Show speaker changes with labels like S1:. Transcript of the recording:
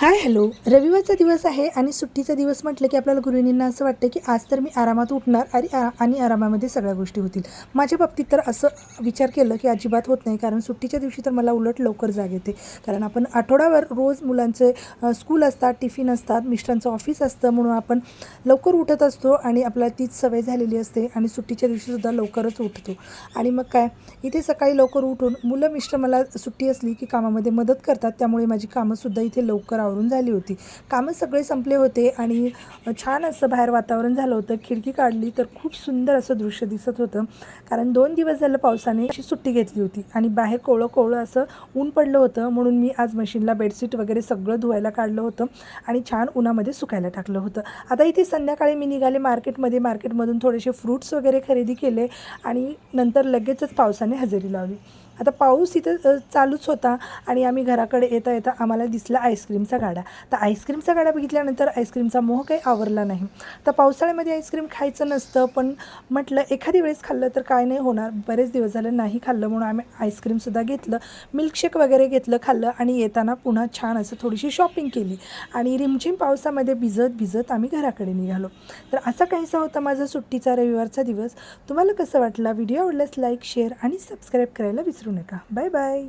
S1: Hi hello. रविवारचा दिवस आहे आणि सुट्टीचा दिवस म्हटलं की आपल्याला गृहिणींना असं वाटतं की आज तर मी आरामात उठणार आणि आरामामध्ये सगळ्या गोष्टी होतील. माझ्या बाबतीत तर असं विचार केलं की अजिबात होत नाही, कारण सुट्टीच्या दिवशी तर मला उलट लवकर जाग येते. कारण आपण आठवड्यावर रोज मुलांचे स्कूल असतात, टिफिन असतात, मिस्टरांचं ऑफिस असतं, म्हणून आपण लवकर उठत असतो आणि आपल्याला तीच सवय झालेली असते आणि सुट्टीच्या दिवशीसुद्धा लवकरच उठतो. आणि मग काय, इथे सकाळी लवकर उठून मिस्टर मला सुट्टी असली की कामामध्ये मदत करतात, त्यामुळे माझी कामंसुद्धा इथे लवकर आवरून झाली होती. कामं सगळे संपले होते आणि छान असं बाहेर वातावरण झालं होतं. खिडकी काढली तर खूप सुंदर असं दृश्य दिसत होतं, कारण 2 दिवस झालं पावसाने अशी सुट्टी घेतली होती आणि बाहेर कोवळं कोवळं असं ऊन पडलं होतं. म्हणून मी आज मशीनला बेडशीट वगैरे सगळं धुवायला काढलं होतं आणि छान उन्हामध्ये सुकायला टाकलं होतं. आता इथे संध्याकाळी मी निघाले मार्केटमधून थोडेसे फ्रूट्स वगैरे खरेदी केले आणि नंतर लगेचच पावसाने हजेरी लावली. आता पाऊस इथं चालूच होता आणि आम्ही घराकडे येता येता आम्हाला दिसला आईस्क्रीमचा गाडा. तर आईस्क्रीमचा गाडा बघितल्यानंतर आईस्क्रीमचा मोह काही आवरला नाही. तर पावसाळ्यामध्ये आईस्क्रीम खायचं नसतं, पण म्हटलं एखादी वेळेस खाल्लं तर काय नाही होणार. बरेच दिवस झालं नाही खाल्लं, म्हणून आम्ही आईस्क्रीमसुद्धा घेतलं, मिल्कशेक वगैरे घेतलं, खाल्लं आणि येताना पुन्हा छान असं थोडीशी शॉपिंग केली आणि रिमझिम पावसामध्ये भिजत आम्ही घराकडे निघालो. तर असा काहीसा होता माझा सुट्टीचा रविवारचा दिवस. तुम्हाला कसं वाटला? व्हिडिओ आवडल्यास लाईक, शेअर आणि सबस्क्राईब करायला विसरू नका. Bye bye.